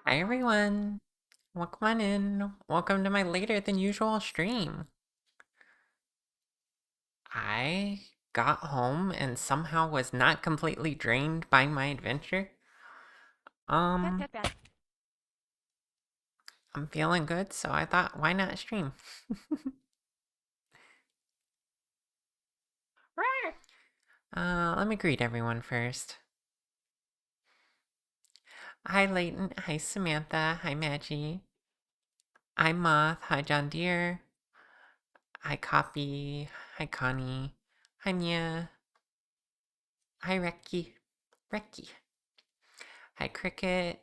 Hi everyone, welcome on in. Welcome to my later than usual stream. I got home and somehow was not completely drained by my adventure. Um, I'm feeling good, so I thought, why not stream? Let me greet everyone first. Hi Layton, hi Samantha, hi Maggie, hi Moth, hi John Deere, hi Copy, hi Connie, hi Nia, hi Recky, hi Cricket,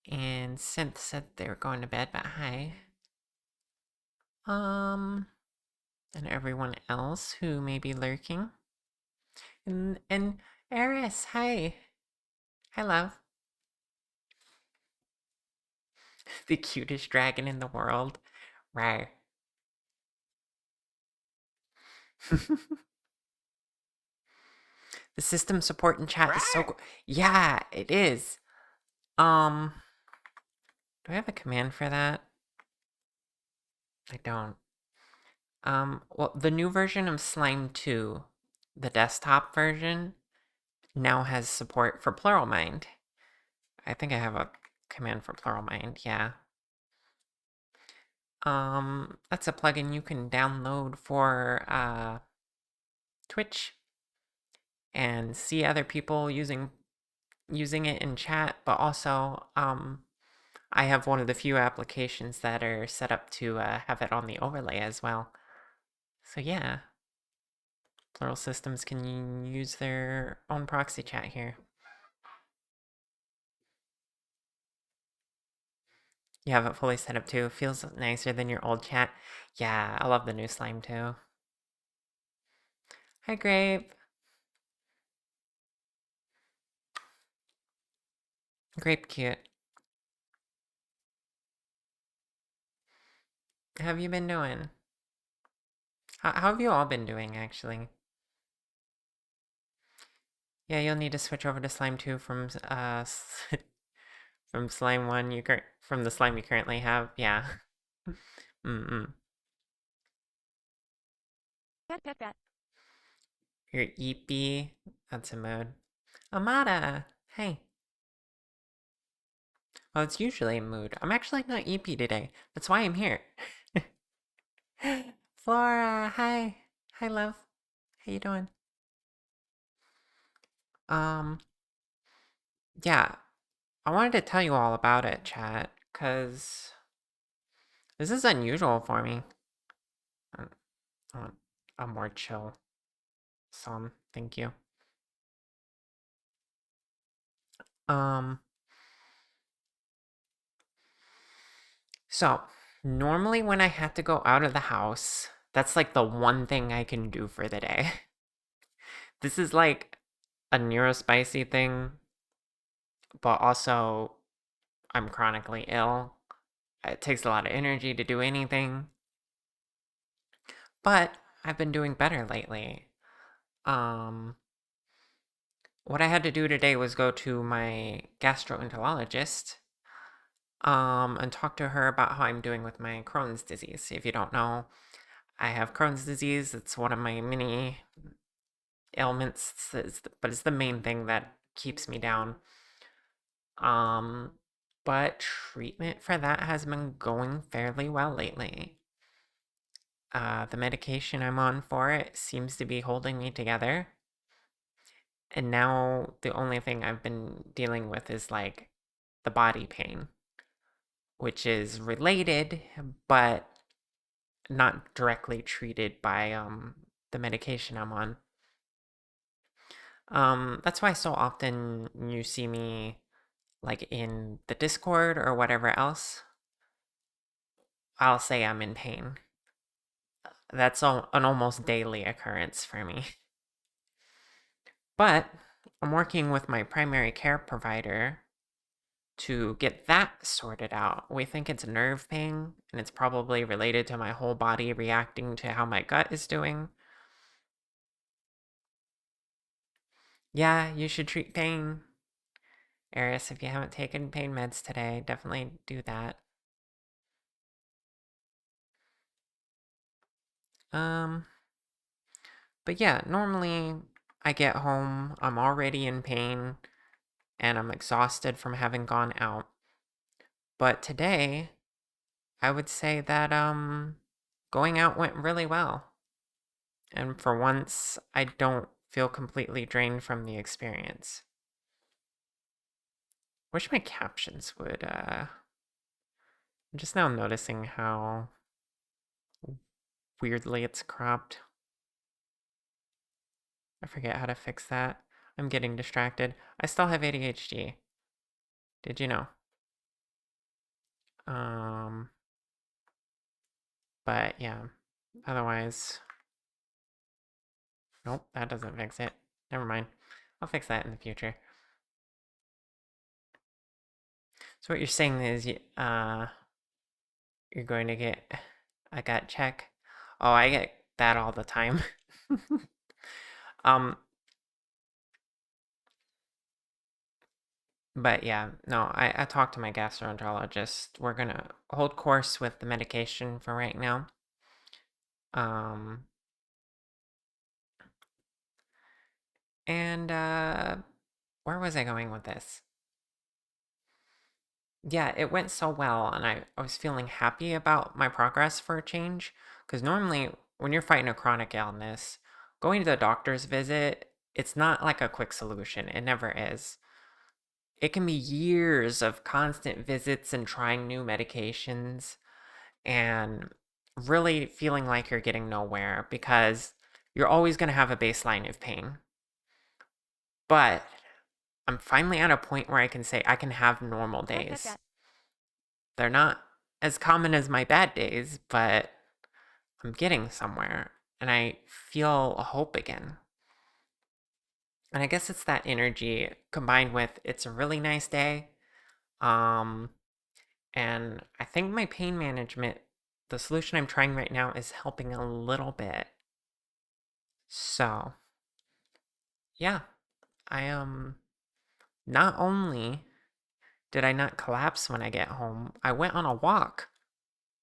and Synth said they were going to bed, but hi. Um, and everyone else who may be lurking. And Eris, hi. Hi, love. The cutest dragon in the world. Right. The system support in chat is so cool. Yeah, it is. Um, do I have a command for that? I don't. Well, the new version of Slime 2, the desktop version, now has support for Plural Mind. I think I have a command for Plural Mind, yeah. That's a plugin you can download for Twitch and see other people using it in chat, but also I have one of the few applications that are set up to have it on the overlay as well. So yeah, Plural Systems can use their own proxy chat here. You have it fully set up too. Feels nicer than your old chat. Yeah, I love the new slime too. Hi, Grape. Grape cute. How have you been doing? How have you all been doing, actually? Yeah, you'll need to switch over to Slime 2 from from Slime 1 from the slime you currently have. Yeah. Mm-mm. Your EP. That's a mode. Amada. Hey. Well, it's usually a mood. I'm actually not EP today. That's why I'm here. Flora, hi. Hi, love. How you doing? Um, yeah. I wanted to tell you all about it, chat, because this is unusual for me. I want a more chill song. Thank you. Um, so normally when I have to go out of the house, that's like the one thing I can do for the day. This is like a neurospicy thing, but also I'm chronically ill. It takes a lot of energy to do anything, but I've been doing better lately. Um, what I had to do today was go to my gastroenterologist and talk to her about how I'm doing with my Crohn's disease. If you don't know, I have Crohn's disease. It's one of my many ailments, but it's the main thing that keeps me down. Um, but treatment for that has been going fairly well lately. The medication I'm on for it seems to be holding me together. And now the only thing I've been dealing with is like the body pain, which is related, but not directly treated by the medication I'm on. That's why so often you see me like in the Discord or whatever else, I'll say I'm in pain. That's an almost daily occurrence for me. But I'm working with my primary care provider to get that sorted out. We think it's nerve pain, and it's probably related to my whole body reacting to how my gut is doing. Yeah, you should treat pain. Eris, if you haven't taken pain meds today, definitely do that. Um, but yeah, normally I get home, I'm already in pain, and I'm exhausted from having gone out. But today, I would say that going out went really well. And for once, I don't feel completely drained from the experience. Wish my captions would I'm just now noticing how weirdly it's cropped. I forget how to fix that. I'm getting distracted. I still have ADHD. Did you know? Um, but yeah. Otherwise, nope, that doesn't fix it. Never mind. I'll fix that in the future. So what you're saying is, you're going to get a gut check. Oh, I get that all the time. um, but yeah, no, I talked to my gastroenterologist. We're gonna hold course with the medication for right now. Um, and where was I going with this? Yeah, it went so well, and I was feeling happy about my progress for a change. Because normally, when you're fighting a chronic illness, going to the doctor's visit, it's not like a quick solution. It never is. It can be years of constant visits and trying new medications and really feeling like you're getting nowhere because you're always going to have a baseline of pain. But I'm finally at a point where I can say I can have normal days. They're not as common as my bad days, but I'm getting somewhere and I feel a hope again. And I guess it's that energy combined with it's a really nice day. Um, and I think my pain management, the solution I'm trying right now, is helping a little bit. So, yeah, I not only did I not collapse when I get home, I went on a walk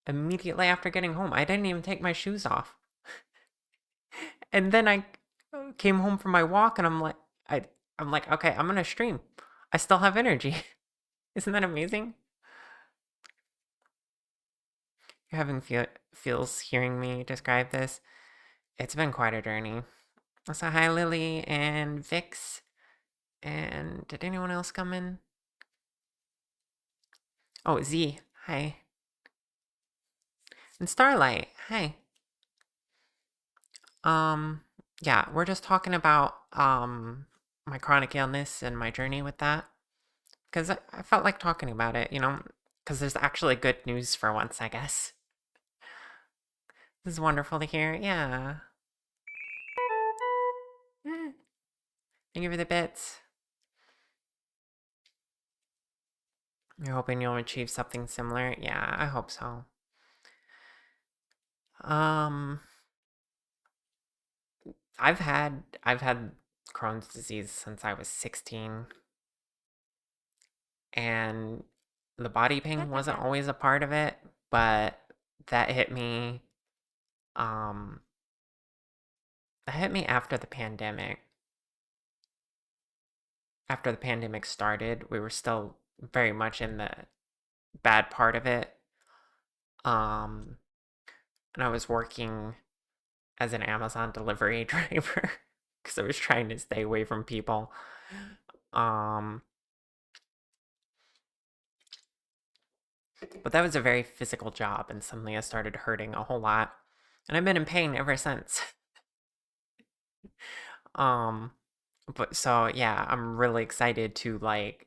immediately after getting home. I didn't even take my shoes off. And then I came home from my walk and I'm like, okay, I'm gonna stream. I still have energy. Isn't that amazing? You're having feels hearing me describe this. It's been quite a journey. So hi Lily and Vix. And did anyone else come in? Oh, Z. Hi. And Starlight. Hi. Um, yeah, we're just talking about my chronic illness and my journey with that. Because I felt like talking about it, because there's actually good news for once, I guess. This is wonderful to hear. Yeah. Thank you for the bits. You're hoping you'll achieve something similar? Yeah, I hope so. Um, I've had Crohn's disease since I was 16, and the body pain wasn't always a part of it, but that hit me um that hit me after the pandemic. After the pandemic started, we were still very much in the bad part of it. Um and I was working as an Amazon delivery driver because I was trying to stay away from people. Um but that was a very physical job and suddenly I started hurting a whole lot. And I've been in pain ever since. um but so yeah, I'm really excited to like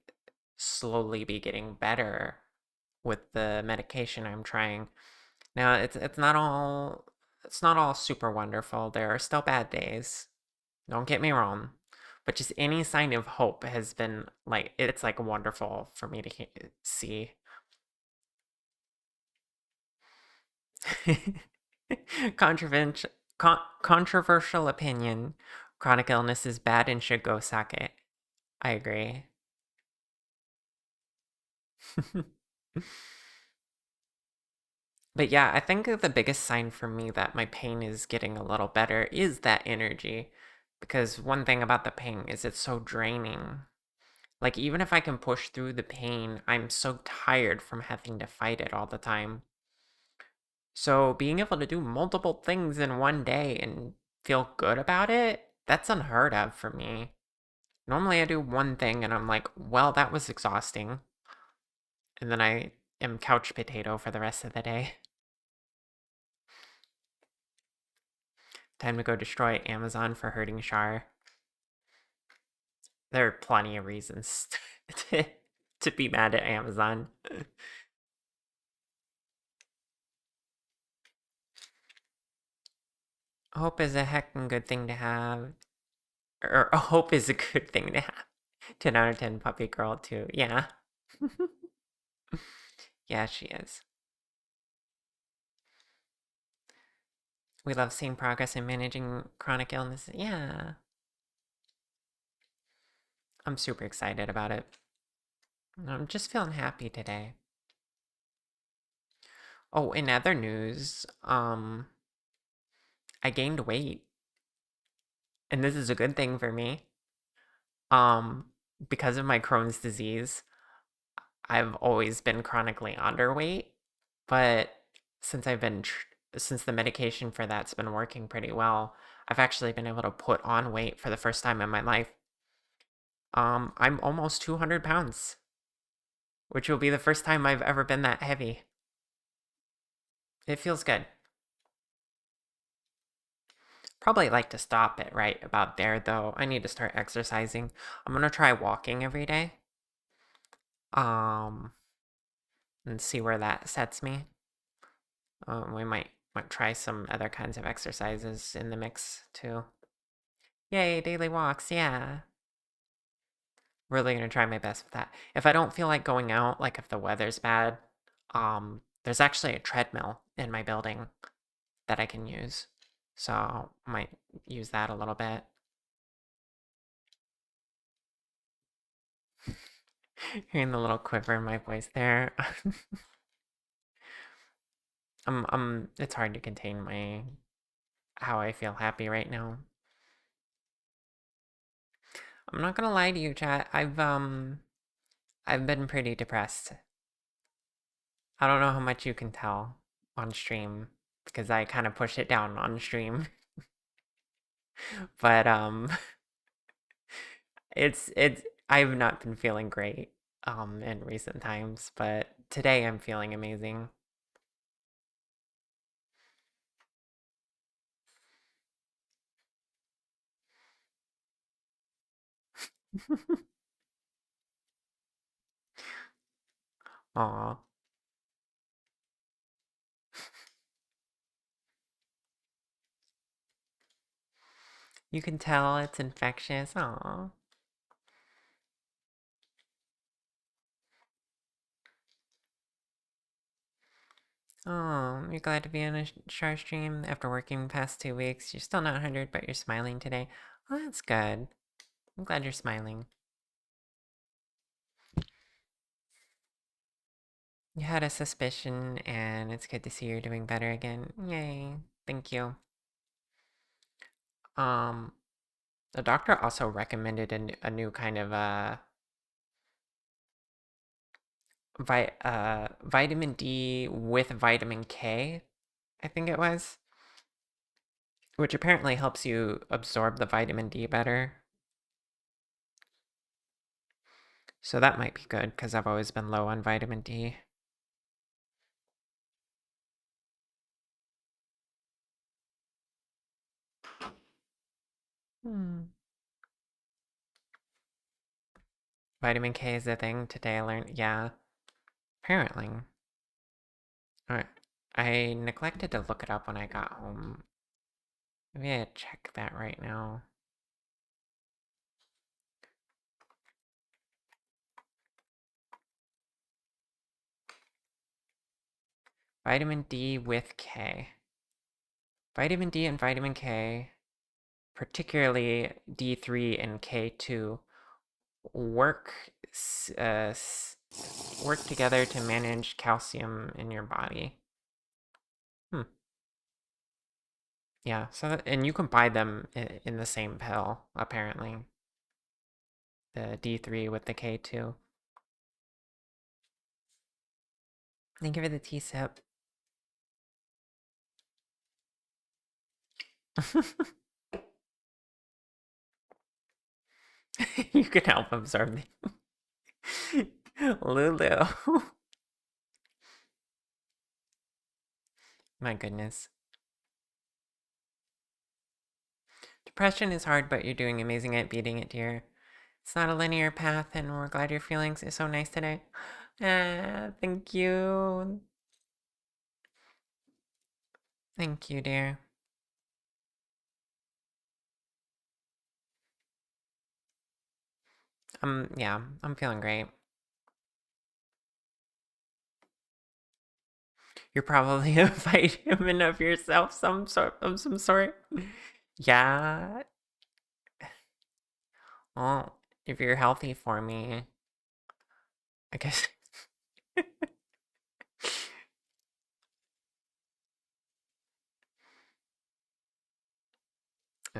slowly be getting better with the medication I'm trying. Now it's not all super wonderful. There are still bad days. Don't get me wrong. But just any sign of hope has been like it's like wonderful for me to see. Controversial controversial opinion. Chronic illness is bad and should go suck it. I agree. But yeah, I think the biggest sign for me that my pain is getting a little better is that energy. Because one thing about the pain is it's so draining. Like, even if I can push through the pain, I'm so tired from having to fight it all the time. So, being able to do multiple things in one day and feel good about it, that's unheard of for me. Normally, I do one thing and I'm like, well, that was exhausting. And then I am couch potato for the rest of the day. Time to go destroy Amazon for hurting Shar. There are plenty of reasons to, to be mad at Amazon. Hope is a heckin' good thing to have. Or hope is a good thing to have. 10 out of 10 puppy girl, too. Yeah. Yeah, she is. We love seeing progress in managing chronic illness. Yeah. I'm super excited about it. I'm just feeling happy today. Oh, in other news, I gained weight. And this is a good thing for me. Um, because of my Crohn's disease, I've always been chronically underweight, but since since the medication for that's been working pretty well, I've actually been able to put on weight for the first time in my life. I'm almost 200 pounds, which will be the first time I've ever been that heavy. It feels good. Probably like to stop it right about there, though. I need to start exercising. I'm gonna try walking every day. Um, and see where that sets me. We might try some other kinds of exercises in the mix too. Yay, daily walks, yeah. Really gonna try my best with that. If I don't feel like going out, like if the weather's bad, there's actually a treadmill in my building that I can use. So I might use that a little bit. Hearing the little quiver in my voice there. It's hard to contain how I feel happy right now. I'm not gonna lie to you, chat. I've been pretty depressed. I don't know how much you can tell on stream because I kind of push it down on stream. But it's I've not been feeling great in recent times, but today I'm feeling amazing. Aw. You can tell it's infectious. Aw. Oh, you're glad to be on a Char stream after working the past 2 weeks. You're still not 100, but you're smiling today. Oh, that's good. I'm glad you're smiling. You had a suspicion, and it's good to see you're doing better again. Yay. Thank you. Um, the doctor also recommended a new kind of vitamin D with vitamin K, I think it was, which apparently helps you absorb the vitamin D better. So that might be good because I've always been low on vitamin D. Vitamin K is a thing. Today I learned, yeah, apparently. Alright. I neglected to look it up when I got home. Maybe I check that right now. Vitamin D with K. Vitamin D and vitamin K, particularly D3 and K2, work work together to manage calcium in your body. Hmm. Yeah, so and you can buy them in the same pill, apparently. The D3 with the K2. Thank you for the tea sip. You can help absorb the Lulu. My goodness. Depression is hard, but you're doing amazing at beating it, dear. It's not a linear path, and we're glad your feelings is so nice today. Thank you. Thank you, dear. Yeah, I'm feeling great. You're probably a vitamin of yourself, some sort. Yeah. Well, if you're healthy for me, I guess.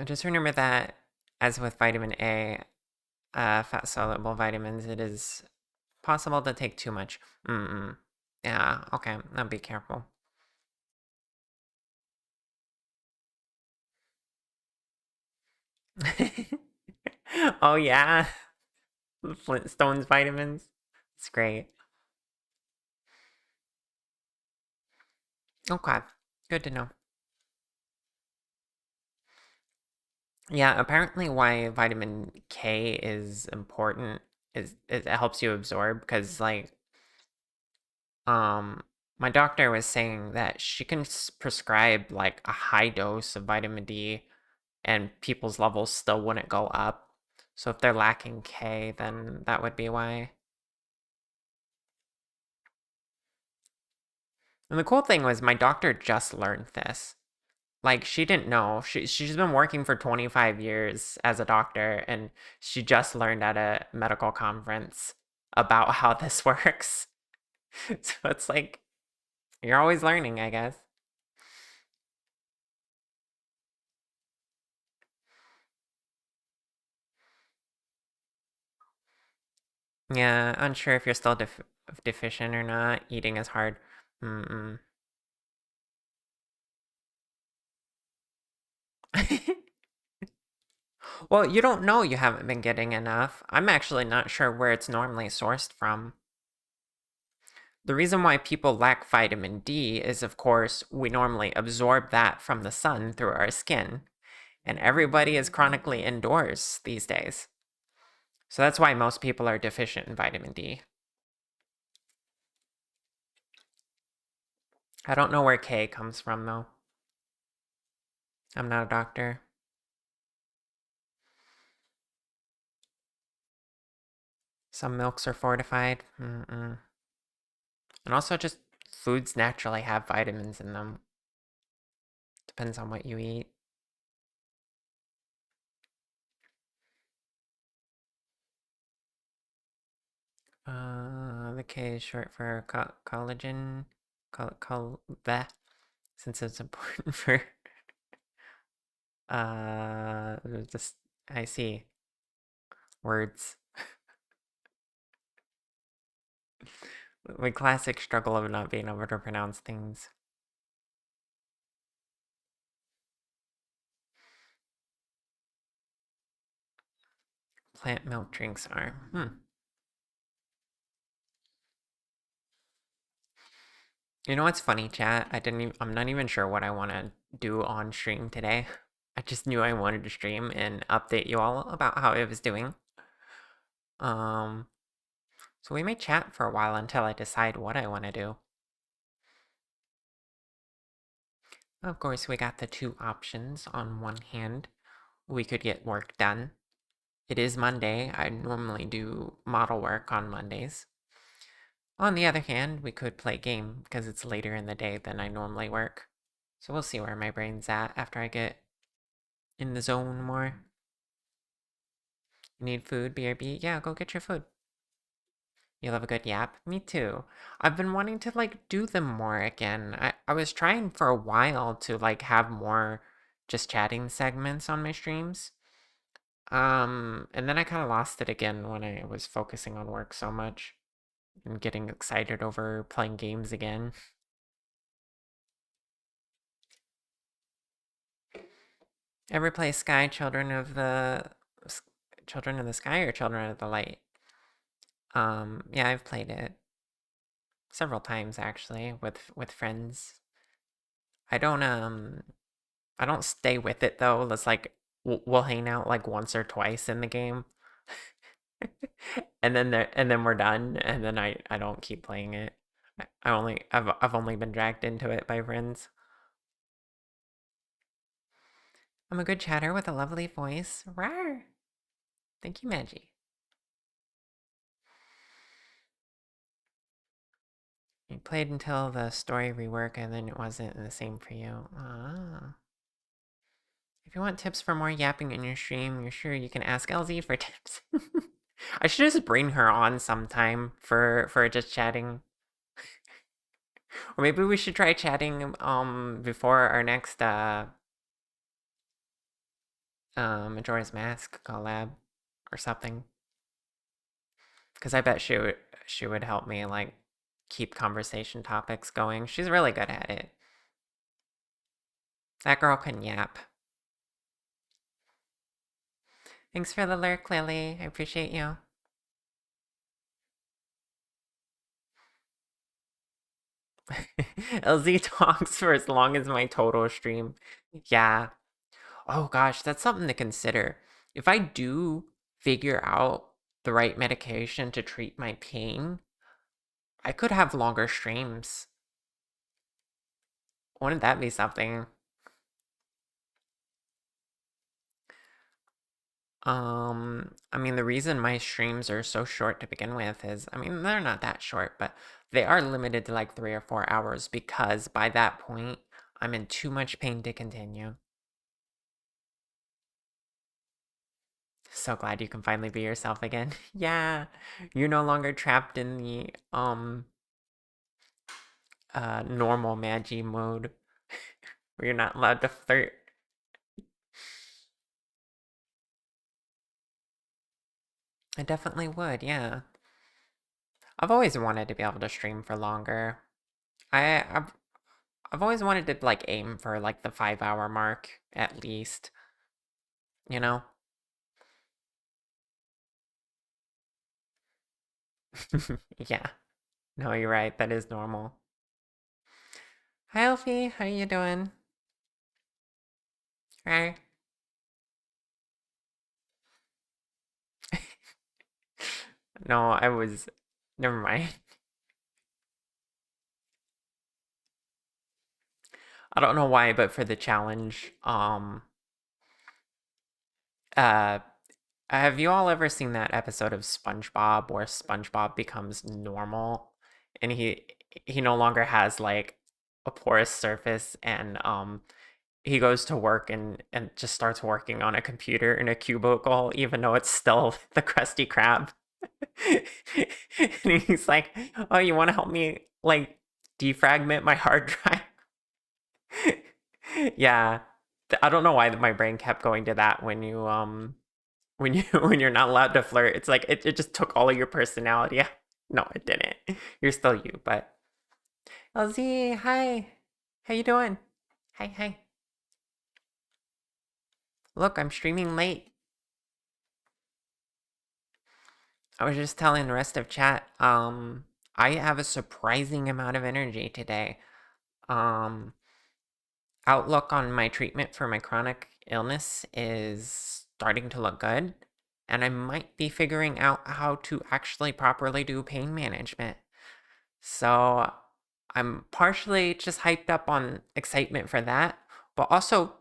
Just remember that, as with vitamin A, fat soluble vitamins, it is possible to take too much. Yeah, okay, I'll be careful. Oh, yeah. Flintstones vitamins. It's great. Okay, good to know. Yeah, apparently why vitamin K is important is it helps you absorb because like um my doctor was saying that she can prescribe like a high dose of vitamin D and people's levels still wouldn't go up. So if they're lacking K, then that would be why. And the cool thing was my doctor just learned this. Like she didn't know. She's been working for 25 years as a doctor and she just learned at a medical conference about how this works. So it's like you're always learning, I guess. Yeah, unsure if you're still deficient or not. Eating is hard. Mm-mm. Well, you don't know you haven't been getting enough. I'm actually not sure where it's normally sourced from. The reason why people lack vitamin D is, of course, we normally absorb that from the sun through our skin, and everybody is chronically indoors these days. So that's why most people are deficient in vitamin D. I don't know where K comes from, though. I'm not a doctor. Some milks are fortified. Mm-mm. And also, just foods naturally have vitamins in them. Depends on what you eat. The K is short for collagen. That, since it's important for uh, just I see words. My classic struggle of not being able to pronounce things. Plant milk drinks are. You know what's funny, chat? I'm not even sure what I want to do on stream today. I just knew I wanted to stream and update you all about how it was doing. Um, so we may chat for a while until I decide what I want to do. Of course, we got the two options. On one hand, we could get work done. It is Monday. I normally do model work on Mondays. On the other hand, we could play game because it's later in the day than I normally work. So we'll see where my brain's at after I get in the zone more. You need food, BRB? Yeah, go get your food. You love a good yap? Me too. I've been wanting to like do them more again. I was trying for a while to like have more just chatting segments on my streams. And then I kind of lost it again when I was focusing on work so much and getting excited over playing games again. Ever play Sky Children of the Sky or Children of the Light? Yeah, I've played it several times actually with friends. I don't I don't stay with it though. Let's like we'll hang out like once or twice in the game, and then we're done, and then I don't keep playing it. I've only been dragged into it by friends. I'm a good chatter with a lovely voice. Rawr! Thank you, Maggie. You played until the story rework, and then it wasn't the same for you. Ah. If you want tips for more yapping in your stream, you're sure you can ask LZ for tips. I should just bring her on sometime for just chatting. Or maybe we should try chatting before our next Majora's Mask collab or something. Cause I bet she would help me like keep conversation topics going. She's really good at it. That girl can yap. Thanks for the lurk, Lily. I appreciate you. LZ talks for as long as my total stream. Yeah. Oh gosh, that's something to consider. If I do figure out the right medication to treat my pain, I could have longer streams. Wouldn't that be something? I mean, the reason my streams are so short to begin with is, I mean, they're not that short, but they are limited to like 3 or 4 hours because by that point, I'm in too much pain to continue. So glad you can finally be yourself again. Yeah, you're no longer trapped in the, normal Magi mode where you're not allowed to flirt. I definitely would, yeah. I've always wanted to be able to stream for longer. I've I've always wanted to like aim for like the 5 hour mark at least, you know? Yeah. No, you're right. That is normal. Hi, Elfie. How you doing? Hi. No, I was. Never mind. I don't know why, but for the challenge, uh, have you all ever seen that episode of SpongeBob where SpongeBob becomes normal and he no longer has like a porous surface and he goes to work and just starts working on a computer in a cubicle even though it's still the Krusty Krab. And he's like, "Oh, you want to help me like defragment my hard drive?" Yeah. I don't know why my brain kept going to that when you when you're not allowed to flirt. It's like it just took all of your personality. No, it didn't. You're still you, but LZ, hi. How you doing? Hi, hi. Look, I'm streaming late. I was just telling the rest of chat, I have a surprising amount of energy today. Um, Outlook on my treatment for my chronic illness is starting to look good, and I might be figuring out how to actually properly do pain management. So I'm partially just hyped up on excitement for that, but also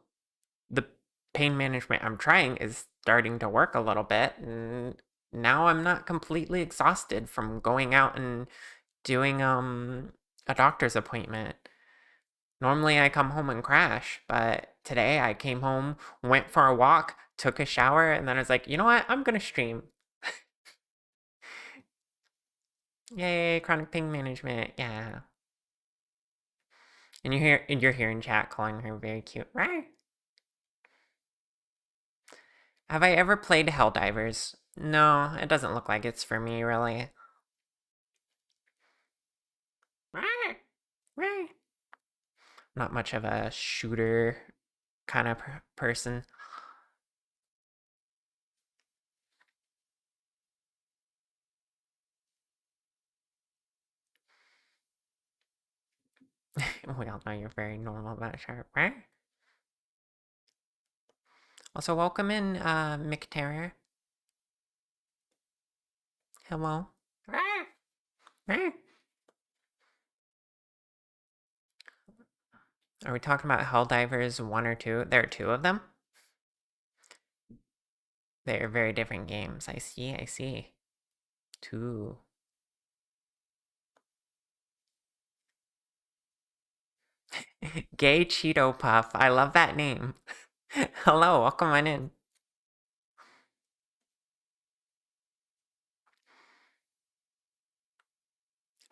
the pain management I'm trying is starting to work a little bit, and now I'm not completely exhausted from going out and doing a doctor's appointment. Normally I come home and crash, but today I came home, went for a walk, took a shower, and then I was like, you know what? I'm gonna stream. Yay, chronic pain management. Yeah. And you're here in chat calling her very cute. Right? Have I ever played Helldivers? No, it doesn't look like it's for me, really. Not much of a shooter kind of person. We all know you're very normal about sharp, right? Also, welcome in, Mick Terrier. Hello. Are we talking about Helldivers 1 or 2? There are 2 of them? They are very different games. I see, I see. 2. Gay Cheeto Puff. I love that name. Hello, welcome on in.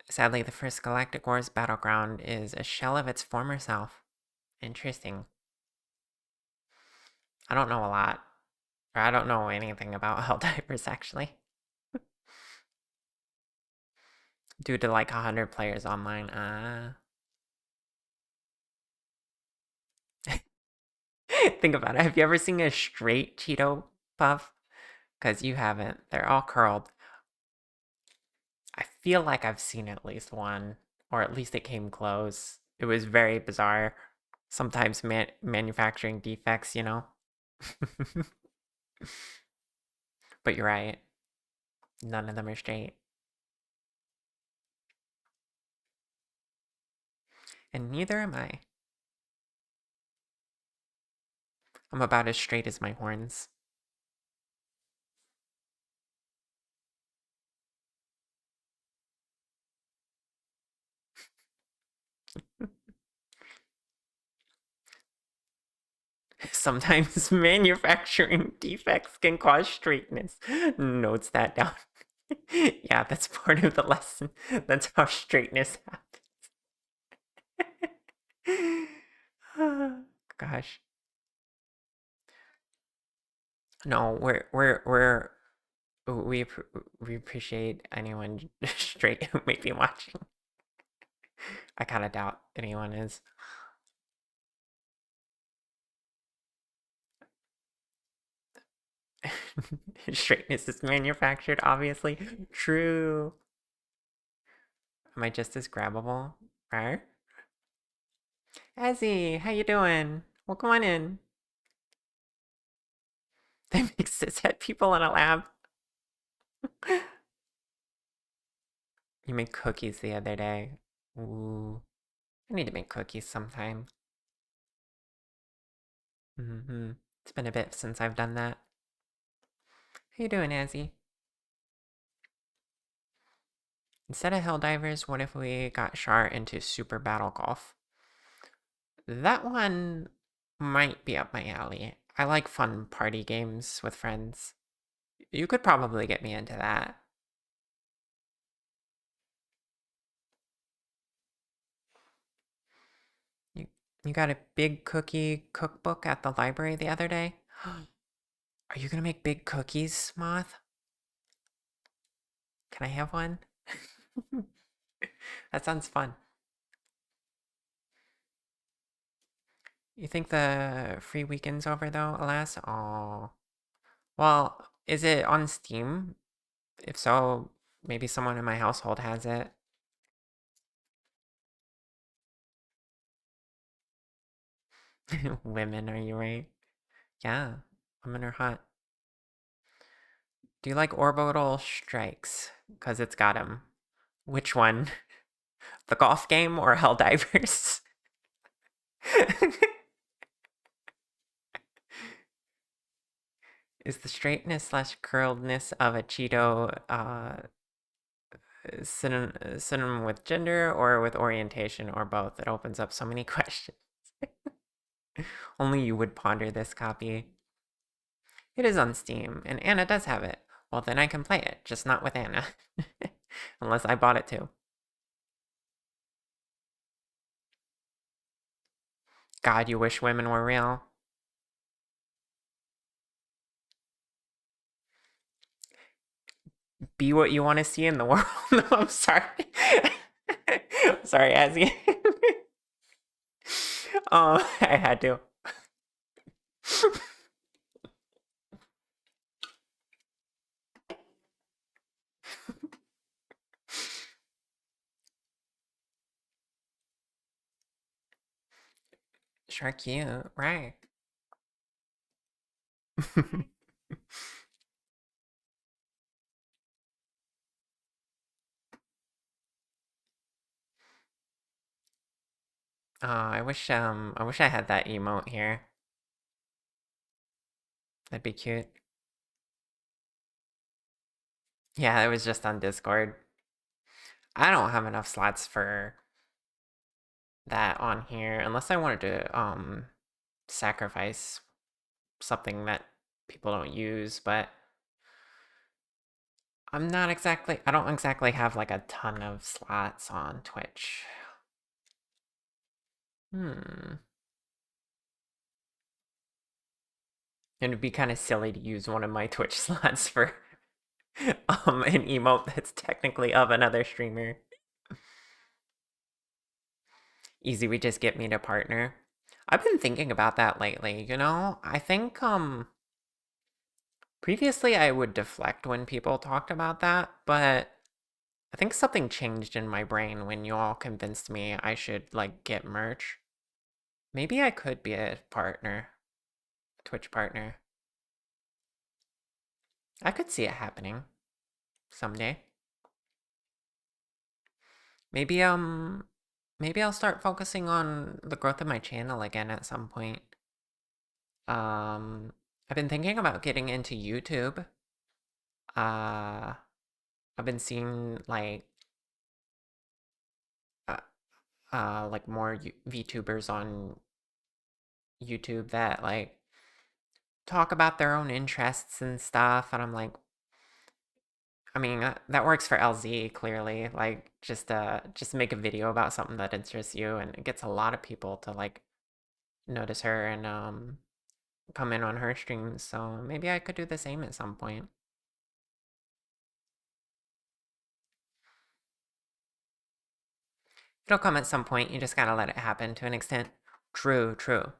Sadly, the first Galactic Wars battleground is a shell of its former self. Interesting. I don't know a lot. Or I don't know anything about Helldivers, actually. Due to like 100 players online. Think about it. Have you ever seen a straight Cheeto Puff? Because you haven't. They're all curled. I feel like I've seen at least one. Or at least it came close. It was very bizarre. Sometimes manufacturing defects, you know? But you're right. None of them are straight. And neither am I. I'm about as straight as my horns. Sometimes manufacturing defects can cause straightness. Notes that down. Yeah, that's part of the lesson. That's how straightness happens. Gosh. No, we we appreciate anyone straight who may be watching. I kind of doubt anyone is. Straightness is manufactured, obviously. True. Am I just as grabbable? Right? Ezzy, how you doing? Well, come on in. They make cishet people in a lab. You made cookies the other day. Ooh. I need to make cookies sometime. It's been a bit since I've done that. How you doing, Azzy? Instead of Helldivers, what if we got Char into Super Battle Golf? That one might be up my alley. I like fun party games with friends. You could probably get me into that. You got a big cookie cookbook at the library the other day? Are you gonna make big cookies, Moth? Can I have one? That sounds fun. You think the free weekend's over though, alas? Oh. Well, is it on Steam? If so, maybe someone in my household has it. Women, are you right? Yeah, women are hot. Do you like orbital strikes? Because it's got him. Which one? The golf game or Helldivers? Is the straightness slash curledness of a Cheeto synonym with gender or with orientation or both? It opens up so many questions. Only you would ponder this copy. It is on Steam, and Anna does have it. Well, then I can play it, just not with Anna. Unless I bought it too. God, you wish women were real. Be what you want to see in the world. No, I'm sorry. Sorry, Azzy. I had to. Sure, cute, right? I wish I had that emote here. That'd be cute. Yeah, it was just on Discord. I don't have enough slots for that on here unless I wanted to sacrifice something that people don't use, but I don't exactly have like a ton of slots on Twitch. Hmm. It'd be kind of silly to use one of my Twitch slots for an emote that's technically of another streamer. Easy, we just get me to partner. I've been thinking about that lately, you know? I think previously I would deflect when people talked about that, but I think something changed in my brain when you all convinced me I should like get merch. Maybe I could be a partner, Twitch partner. I could see it happening someday. Maybe maybe I'll start focusing on the growth of my channel again at some point. Um I've been thinking about getting into YouTube. Uh I've been seeing like more VTubers on YouTube that like talk about their own interests and stuff, and I'm like, I mean, that works for LZ clearly. Like, just make a video about something that interests you, and it gets a lot of people to like notice her and come in on her streams. So maybe I could do the same at some point. It'll come at some point. You just gotta let it happen to an extent. True, true.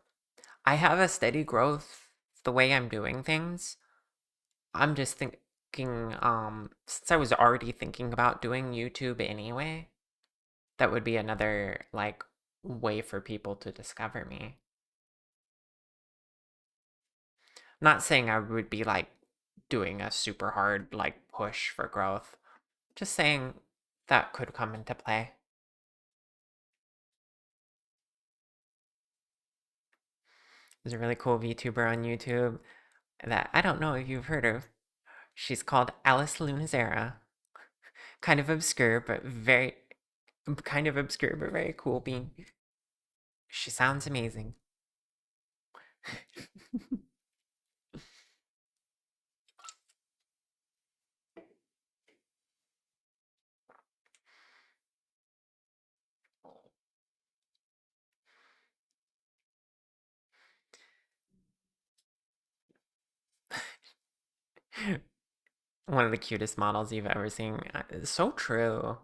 I have a steady growth the way I'm doing things. I'm just thinking, since I was already thinking about doing YouTube anyway, that would be another, like, way for people to discover me. Not saying I would be, like, doing a super hard, like, push for growth. Just saying that could come into play. There's a really cool VTuber on YouTube that I don't know if you've heard of. She's called Alice Lunazera. Kind of obscure, but very cool being. She sounds amazing. One of the cutest models you've ever seen. It's so true.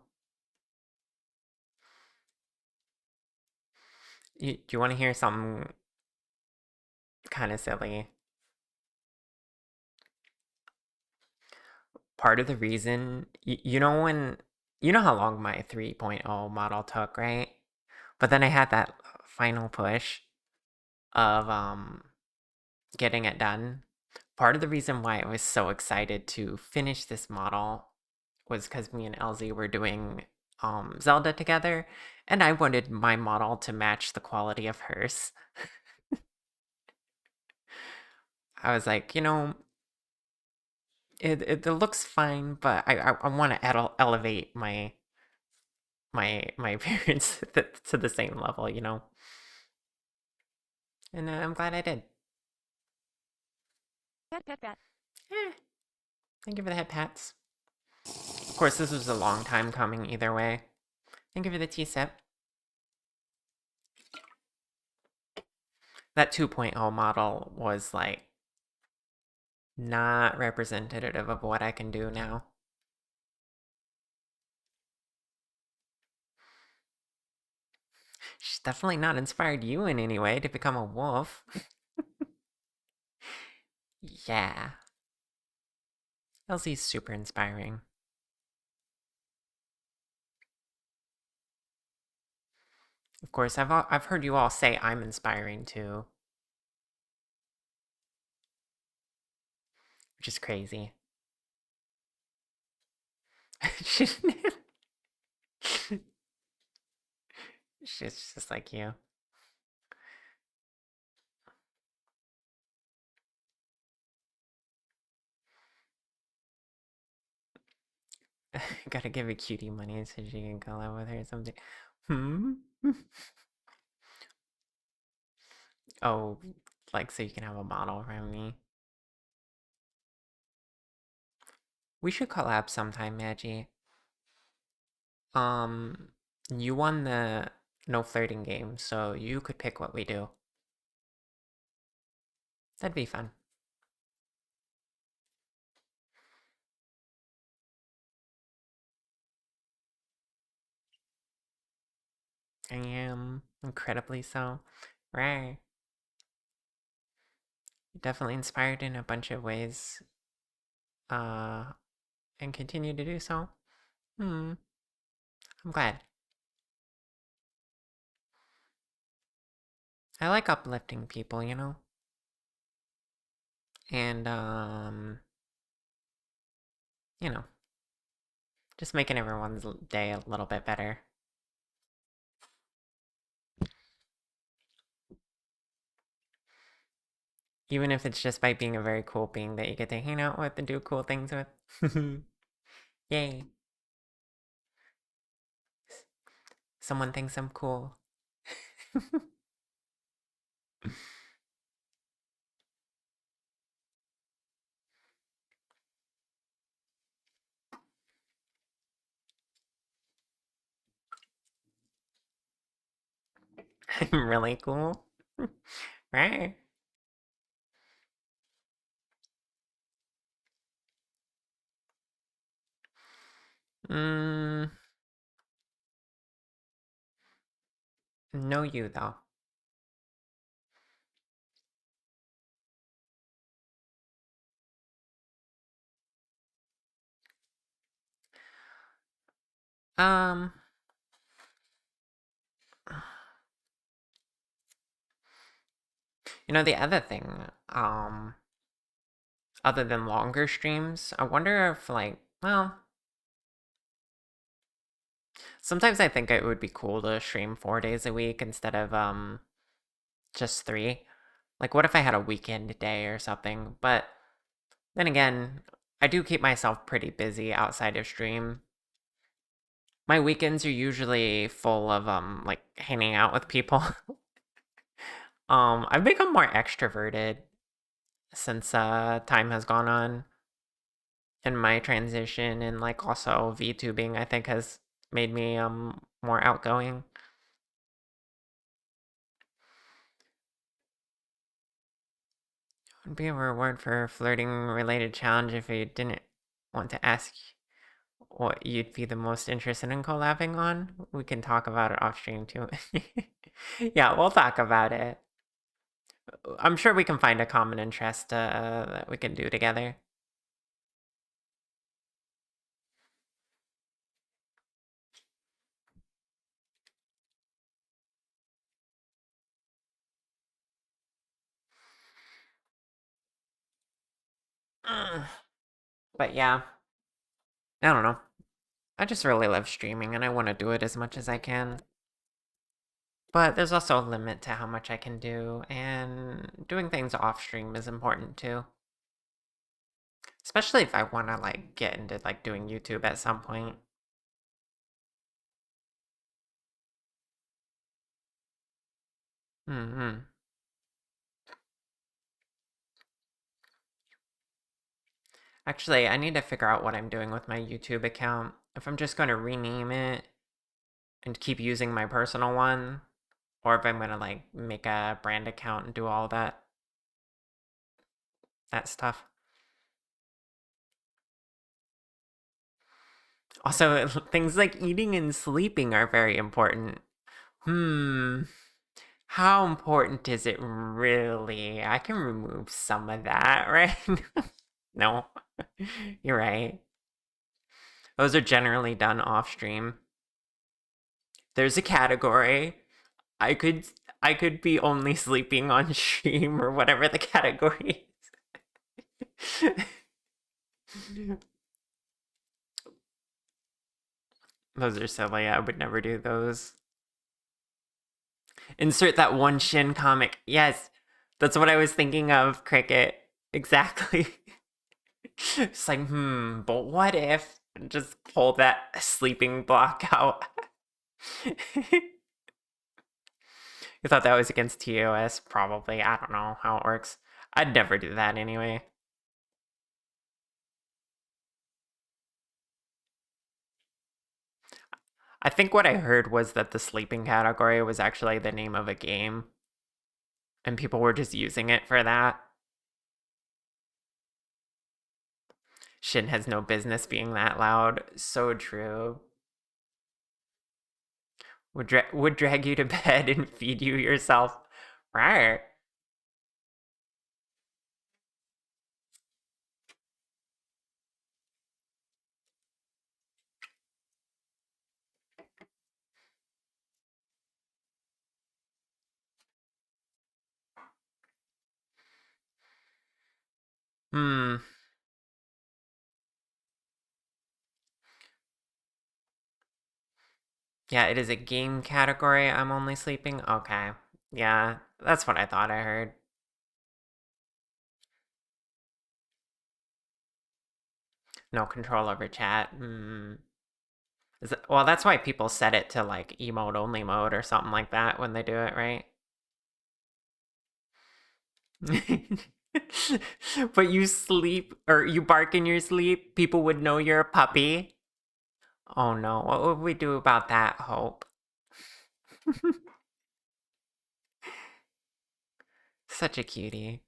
Do you want to hear something kind of silly? Part of the reason, you know how long my 3.0 model took, right? But then I had that final push of getting it done. Part of the reason why I was so excited to finish this model was because me and LZ were doing Zelda together, and I wanted my model to match the quality of hers. I was like, you know, it looks fine, but I want to elevate my appearance to the same level, you know. And I'm glad I did. Pat, pat, pat. Eh, thank you for the head pats. Of course, this was a long time coming either way. Thank you for the tea sip. That 2.0 model was like not representative of what I can do now. She's definitely not inspired you in any way to become a wolf. Yeah. Elsie's super inspiring. Of course, I've heard you all say I'm inspiring too, which is crazy. She's just like you. Gotta give a cutie money so she can collab with her or something. Hmm? Oh, like so you can have a model from me. We should collab sometime, Maggie. Um, you won the no flirting game, so you could pick what we do. That'd be fun. I am incredibly so. Right. Definitely inspired in a bunch of ways. Uh, and continue to do so. Hmm. I'm glad. I like uplifting people, you know? And, you know, just making everyone's day a little bit better. Even if it's just by being a very cool being that you get to hang out with and do cool things with. Yay. Someone thinks I'm cool. I'm really cool. Right. Mm, no you though. Um, you know, the other thing, other than longer streams, I wonder if, like, well, sometimes I think it would be cool to stream 4 days a week instead of, just 3. Like, what if I had a weekend day or something? But then again, I do keep myself pretty busy outside of stream. My weekends are usually full of, like, hanging out with people. I've become more extroverted since time has gone on, and my transition and like also VTubing I think has made me more outgoing. Would be a reward for a flirting related challenge if you didn't want to ask what you'd be the most interested in collabing on. We can talk about it off stream too. Yeah, we'll talk about it. I'm sure we can find a common interest that we can do together. But yeah, I don't know. I just really love streaming and I want to do it as much as I can. But there's also a limit to how much I can do, and doing things off stream is important too. Especially if I want to like get into like doing YouTube at some point. Mm-hmm. Actually, I need to figure out what I'm doing with my YouTube account. If I'm just going to rename it and keep using my personal one, or if I'm going to like make a brand account and do all that stuff. Also, things like eating and sleeping are very important. How important is it really? I can remove some of that, right? No, you're right. Those are generally done off stream. There's a category. I could I could be only sleeping on stream or whatever the category is. Those are silly. I would never do those. Insert that one Shin comic. Yes, that's what I was thinking of, Cricket. Exactly. It's like, but what if? Just pull that sleeping block out. You thought that was against TOS? Probably. I don't know how it works. I'd never do that anyway. I think what I heard was that the sleeping category was actually the name of a game, and people were just using it for that. Shin has no business being that loud. So true. Would drag you to bed and feed you yourself. Right. Hmm. Yeah, it is a game category. I'm only sleeping. Okay. Yeah, that's what I thought I heard. No control over chat. Well, that's why people set it to like emote only mode or something like that when they do it, right? But you sleep or you bark in your sleep, people would know you're a puppy. Oh no, what would we do about that, Hope? Such a cutie.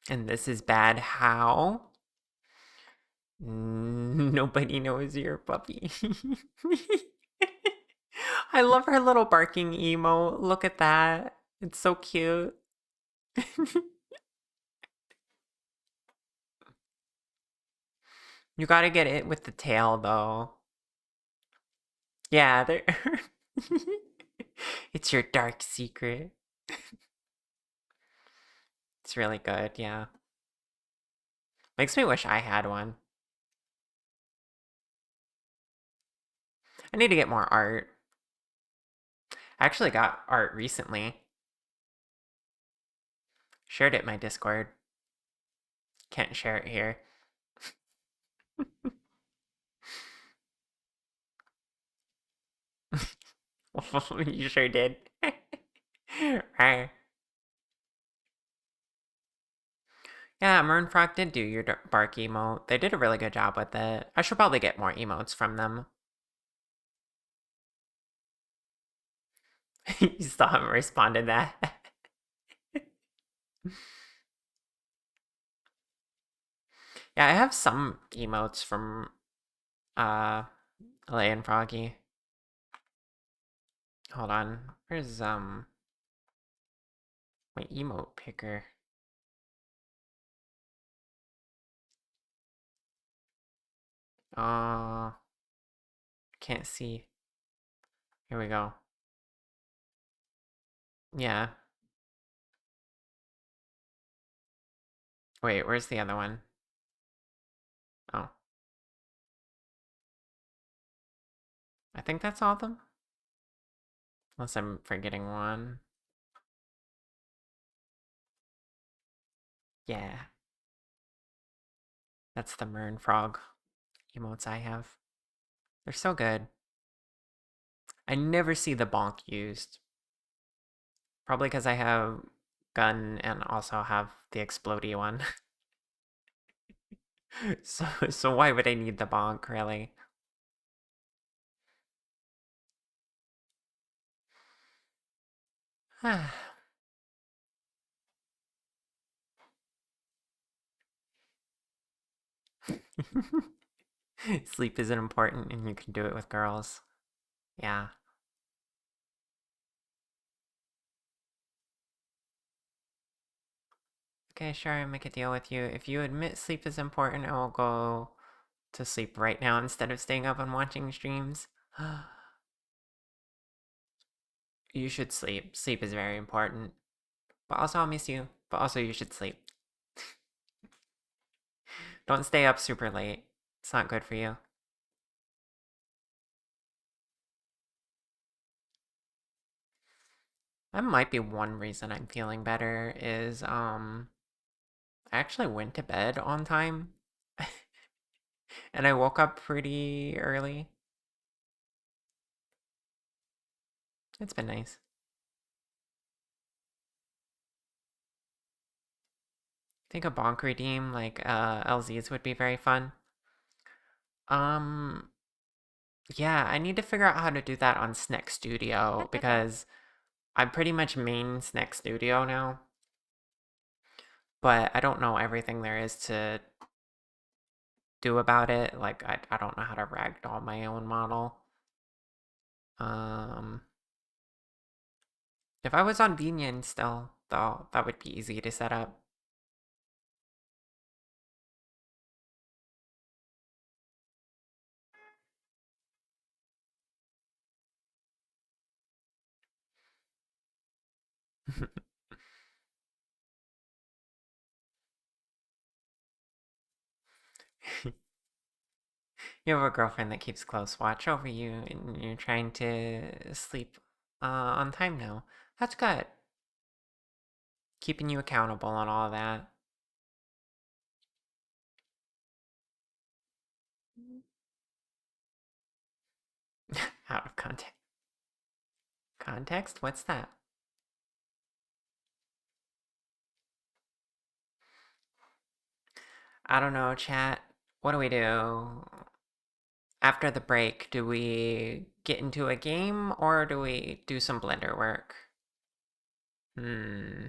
And this is bad. How? Nobody knows you're a puppy. I love her little barking emo. Look at that. It's so cute. You gotta get it with the tail, though. Yeah, there. It's your dark secret. It's really good, yeah. Makes me wish I had one. I need to get more art. I actually got art recently. Shared it in my Discord. Can't share it here. You sure did. Right. Yeah, Maroon Frog did do your bark emote. They did a really good job with it. I should probably get more emotes from them. You still haven't responded that. Yeah, I have some emotes from LA and Froggy. Hold on. Where's my emote picker? Can't see. Here we go. Yeah. Wait, where's the other one? Oh. I think that's all of them. Unless I'm forgetting one. Yeah. That's the Maroon Frog emotes I have. They're so good. I never see the bonk used. Probably because I have gun and also have the explodey one. So why would I need the bonk, really? Sleep isn't important and you can do it with girls. Yeah. Okay, sure, I make a deal with you. If you admit sleep is important, I will go to sleep right now instead of staying up and watching streams. You should sleep. Sleep is very important. But also, I'll miss you. But also, you should sleep. Don't stay up super late. It's not good for you. That might be one reason I'm feeling better is, I actually went to bed on time. And I woke up pretty early. It's been nice. I think a bonk redeem like LZ's would be very fun. Um, yeah, I need to figure out how to do that on Sneck Studio because I'm pretty much main Sneck Studio now. But I don't know everything there is to do about it. Like, I don't know how to ragdoll my own model. Um, if I was on Vinian still, though, that would be easy to set up. You have a girlfriend that keeps close watch over you, and you're trying to sleep on time now. That's good. Keeping you accountable and all that. Out of context. Context? What's that? I don't know, chat. What do we do? After the break, do we get into a game or do we do some Blender work? Hmm.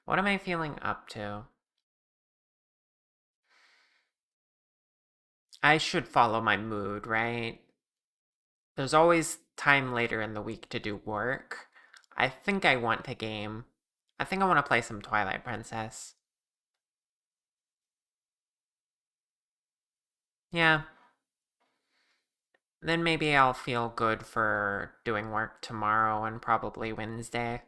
What am I feeling up to? I should follow my mood, right? There's always time later in the week to do work. I think I want to game. I think I want to play some Twilight Princess. Yeah. Then maybe I'll feel good for doing work tomorrow and probably Wednesday.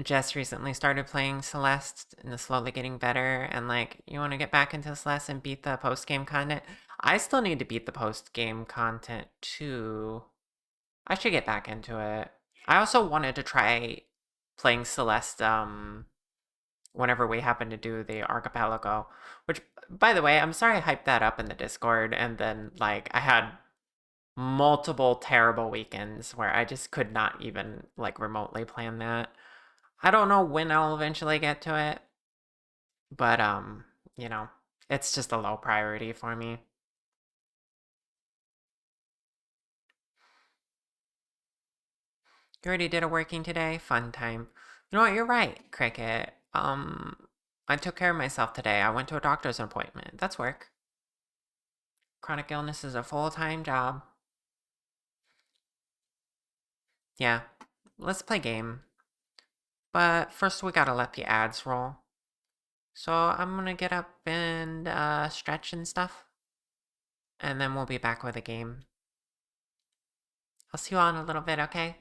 Jess recently started playing Celeste and is slowly getting better. And like, you want to get back into Celeste and beat the post game content? I still need to beat the post game content too. I should get back into it. I also wanted to try playing Celeste whenever we happen to do the archipelago. Which, by the way, I'm sorry I hyped that up in the Discord, and then like I had multiple terrible weekends where I just could not even like remotely plan that. I don't know when I'll eventually get to it, but you know, it's just a low priority for me. You already did a working today? Fun time. You know what, you're right, Cricket. I took care of myself today. I went to a doctor's appointment. That's work. Chronic illness is a full-time job. Yeah. Let's play game. But first we gotta let the ads roll. So I'm gonna get up and stretch and stuff. And then we'll be back with a game. I'll see you all in a little bit, okay?